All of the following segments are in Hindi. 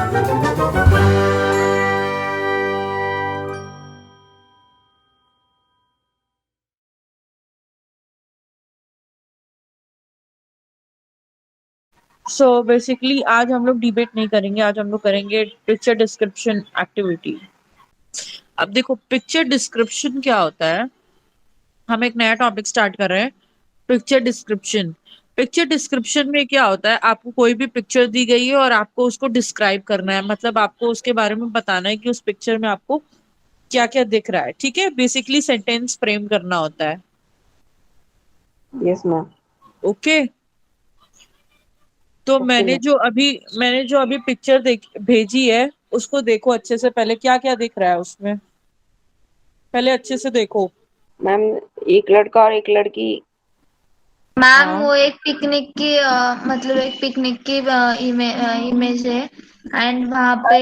सो बेसिकली आज हम लोग डिबेट नहीं करेंगे, आज हम लोग करेंगे पिक्चर डिस्क्रिप्शन एक्टिविटी। अब देखो पिक्चर डिस्क्रिप्शन क्या होता है। हम एक नया टॉपिक स्टार्ट कर रहे हैं, पिक्चर डिस्क्रिप्शन। पिक्चर डिस्क्रिप्शन में क्या होता है, आपको कोई भी पिक्चर दी गई है और आपको उसको डिस्क्राइब करना है, मतलब आपको उसके बारे में बताना है कि उस पिक्चर में आपको क्या क्या दिख रहा है। ठीक है, बेसिकली सेंटेंस फ्रेम करना होता है। Yes ma'am. ओके, तो ओके मैम। मैंने जो अभी पिक्चर भेजी है उसको देखो अच्छे से। पहले क्या क्या दिख रहा है उसमें, पहले अच्छे से देखो। मैम, एक लड़का और एक लड़की। मैम हाँ, वो एक पिकनिक की मतलब एक पिकनिक की इमेज है एंड वहाँ पे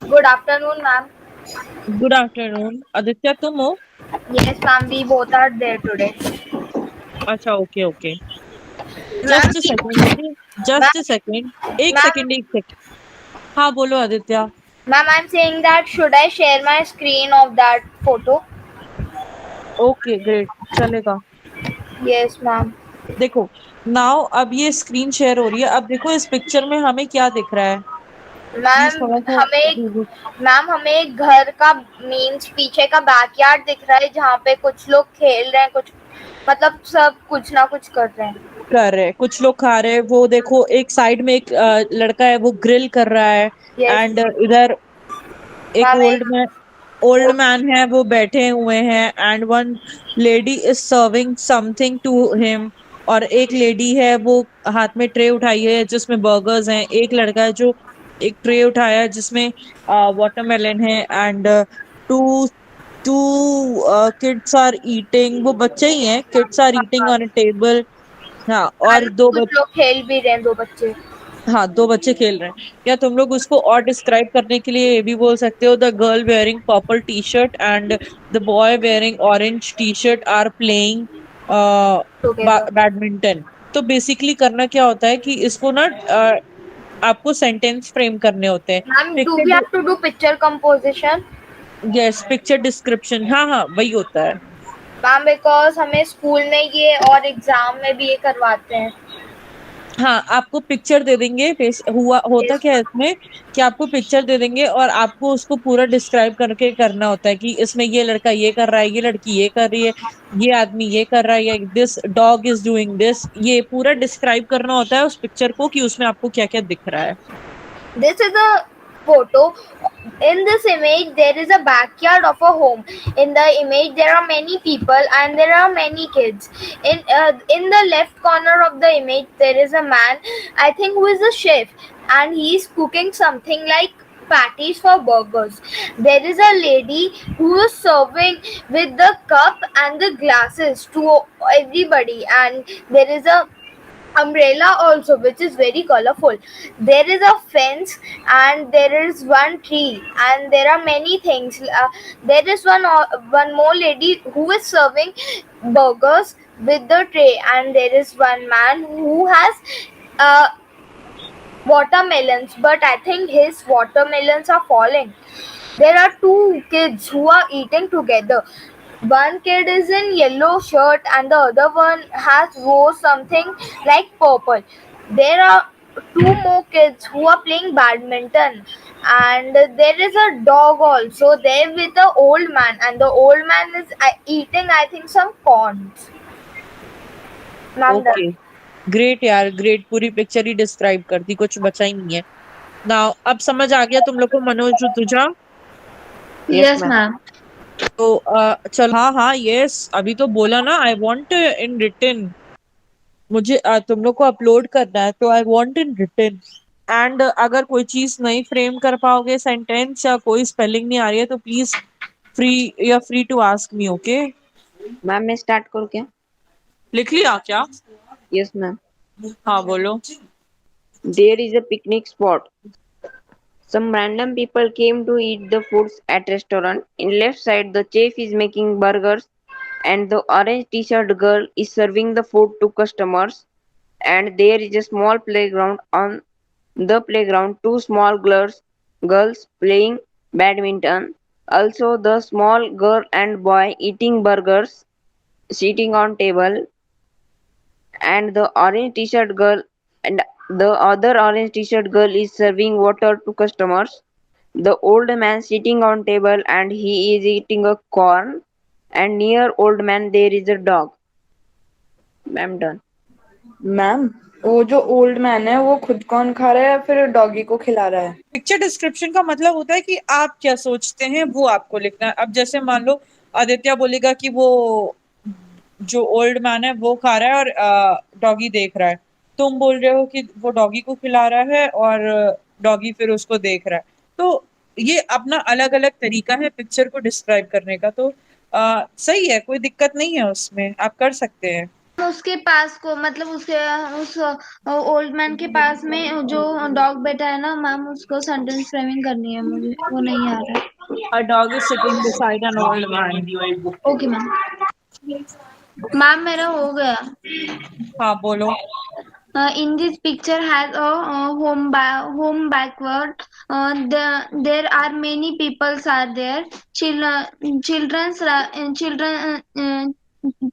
good afternoon ma'am. Good afternoon Aditya, तुम हो? Yes ma'am, we both are there today. अच्छा, okay okay. Ma'am just second, okay, just ma'am second. एक मैम सेकंड, एक सेकंड। हाँ बोलो Aditya. Ma'am, I am saying that should I share my screen of that photo? Okay great, चलेगा। Yes ma'am. देखो, नाउ अब ये स्क्रीन शेयर हो रही है। अब देखो इस पिक्चर में हमें क्या दिख रहा है, प्लीज मैम थोड़ा सा हमें एक घर का मीन्स पीछे का बैकयार्ड दिख रहा है जहाँ पे कुछ लोग खेल रहे हैं, कुछ मतलब सब कुछ ना कुछ कर रहे हैं। कर रहे हैं, कुछ लोग खा रहे हैं। वो देखो एक साइड में एक लड़का है, वो ग्रिल कर रहा है। यस एंड इधर एक मैम। एक ओल्ड मैन है, वो बैठे हुए हैं। And one lady is serving something to him. और एक लेडी है, वो हाथ में ट्रे उठाई है जिसमें बर्गर्स हैं। एक लड़का है जो एक ट्रे उठाया है जिसमें वाटरमेलन है। And two two kids are eating, वो बच्चे ही हैं, kids are eating on a table. हाँ, और दो कुछ लोग खेल भी रहे हैं, दो बच्चे। हाँ, दो बच्चे खेल रहे हैं। या तुम लोग उसको और डिस्क्राइब करने के लिए ये भी बोल सकते हो, the girl wearing purple T shirt and the boy wearing orange T shirt are playing together. Badminton. तो बेसिकली करना क्या होता है कि इसको ना आपको सेंटेंस फ्रेम करने होते हैं। Ma'am, do we picture, have to do picture composition? Yes, picture description, हाँ हाँ वही होता है। मैम बिकॉज हमें स्कूल में ये और एग्जाम में भी ये करवाते हैं। हाँ, आपको पिक्चर दे देंगे। होता Yes, क्या है इसमें कि आपको पिक्चर दे देंगे और आपको उसको पूरा डिस्क्राइब करके करना होता है कि इसमें ये लड़का ये कर रहा है, ये लड़की ये कर रही है, ये आदमी ये कर रहा है, या this dog is doing this. ये पूरा डिस्क्राइब करना होता है उस पिक्चर को कि उसमें आपको क्या क्या दिख रहा है। this is a photo. In this image there is a backyard of a home. In the image there are many people and there are many kids. In the left corner of the image there is a man, I think, who is a chef, and he is cooking something like patties for burgers. There is a lady who is serving with the cup and the glasses to everybody, and there is a umbrella also which is very colorful. There is a fence and there is one tree and there are many things. There is one more lady who is serving burgers with the tray, and there is one man who has uh, watermelons, but I think his watermelons are falling. There are two kids who are eating together. One kid is in yellow shirt and the other one has wore something like purple. There are two more kids who are playing badminton, and there is a dog also there with the old man, and the old man is eating, I think, some corns. Ma'am, okay great यार, ग्रेट। पूरी पिक्चर ही डिस्क्राइब कर दी, कुछ बचा ही नहीं है ना। अब समझ आ गया तुम लोग को, मनोज तुझा? Yes yes ma'am. ma'am. तो चल, हाँ हाँ यस, अभी तो बोला ना, आई वांट इन रिटन। मुझे तुम लोग को अपलोड करना है तो I want in written. And अगर कोई चीज नहीं फ्रेम कर पाओगे, सेंटेंस या कोई स्पेलिंग नहीं आ रही है, तो please you are free to ask me, okay? Ma'am मैं स्टार्ट करूँ क्या? लिख लिया क्या? Yes ma'am. हाँ बोलो। There is a picnic spot. Some random people came to eat the foods at restaurant. In left side, the chef is making burgers, and the orange t-shirt girl is serving the food to customers. And there is a small playground on the playground, two small girls playing badminton. Also, the small girl and boy eating burgers, sitting on table, and the orange t-shirt girl and the other orange t-shirt girl is serving water to customers. The old man sitting on table and he is eating a corn. And near old man there is a dog. I'm done. Ma'am, वो जो ओल्ड मैन है वो खुद कौन खा रहा है या फिर डॉगी को खिला रहा है? पिक्चर डिस्क्रिप्शन का मतलब होता है कि आप क्या सोचते हैं वो आपको लिखना है। अब जैसे मान लो आदित्य बोलेगा कि वो जो ओल्ड मैन है वो खा रहा है और डॉगी देख रहा है, तुम बोल रहे हो कि वो डॉगी को खिला रहा है और डॉगी फिर उसको देख रहा है। तो ये अपना अलग अलग तरीका है पिक्चर को डिस्क्राइब करने का। तो सही है, कोई दिक्कत नहीं है उसमें, आप कर सकते हैं। उसके पास को मतलब उसके उस ओल्ड मैन के पास में जो डॉग बैठा है ना मैम, उसको सेंटेंस फ्रेमिंग करनी है, मुझे वो नहीं आ रहा है। A dog is sitting beside an old man. Okay ma'am. Ma'am मेरा हो गया। हाँ बोलो। In this picture has a home backward. There are many peoples are there. Children,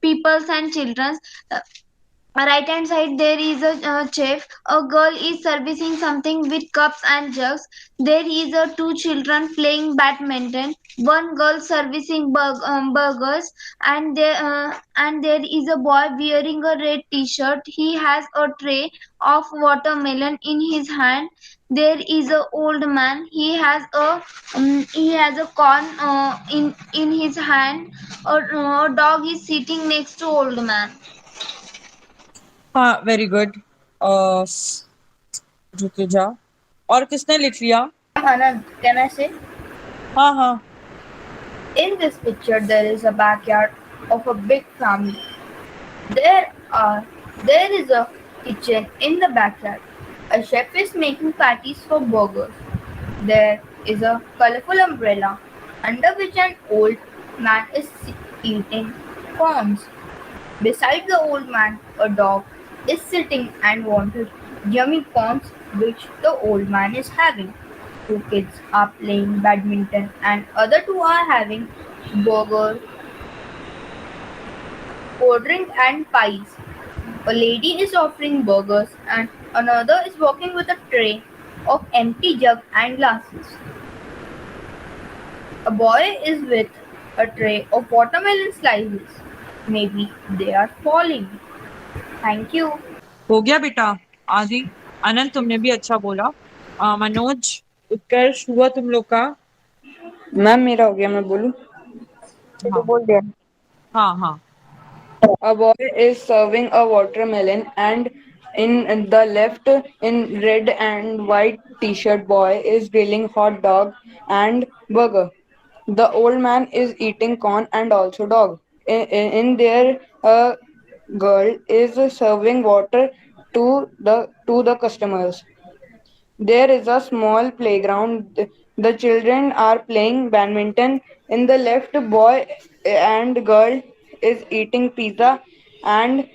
peoples and children. Right hand side there is a chef. A girl is servicing something with cups and jugs. There is a two children playing badminton. One girl servicing burgers, and there is a boy wearing a red t-shirt. He has a tray of watermelon in his hand. There is a old man. He has a corn in his hand. A dog is sitting next to old man. हाँ वेरी गुड। रुके जा, और किसने लिख लिया? Anand, can I say? हाँ हाँ। In this picture, there is a backyard of a big family. There is a kitchen in the backyard. A chef is making patties for burgers. There is a colorful umbrella under which an old man is eating corns. Beside the old man, a dog is sitting and wanted yummy corns which the old man is having. Two kids are playing badminton and other two are having burger, cold drink and pies. A lady is offering burgers and another is walking with a tray of empty jug and glasses. A boy is with a tray of watermelon slices. Maybe they are falling. Thank you. हो गया बेटा आदि। आनंद तुमने भी अच्छा बोला। मनोज, उत्कर्ष, हुआ तुम लोग का? मैम मेरा हो गया, मैं बोलूं? हाँ बोल दिया। हाँ हाँ। A boy is serving a watermelon, and in the left, in red and white t-shirt, boy is grilling hot dog and burger. The old man is eating corn and also dog. In there, a girl is serving water to the customers. There is a small playground. The children are playing badminton. In the left, boy and girl is eating pizza and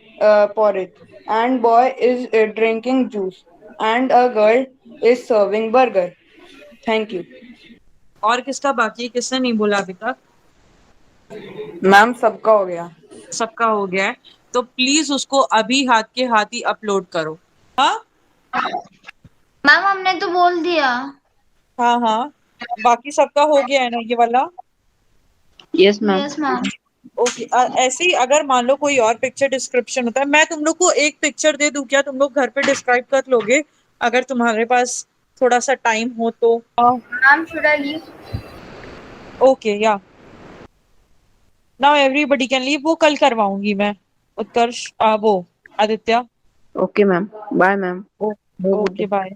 porridge. And boy is drinking juice. And a girl is serving burger. Thank you. और किसका बाकी है? किसने नहीं बोला अभी तक? मैम सबका हो गया। सबका हो गया है तो प्लीज उसको अभी हाथ के हाथ ही अपलोड करो। हाँ मैम हमने तो बोल दिया। हाँ हाँ, बाकी सबका हो गया है ना ये वाला? Yes ma'am. Yes ma'am. Okay. ऐसे ही अगर मान लो कोई और पिक्चर डिस्क्रिप्शन होता है, मैं तुम लोग को एक पिक्चर दे दूं क्या? तुम लोग घर पे डिस्क्राइब कर लोगे अगर तुम्हारे पास थोड़ा सा टाइम हो तो? Ma'am should I leave? Okay या नाउ एवरीबॉडी कैन लीव। वो कल करवाऊंगी मैं। उत्कर्ष, वो Aditya. Okay ma'am, bye ma'am. Okay bye.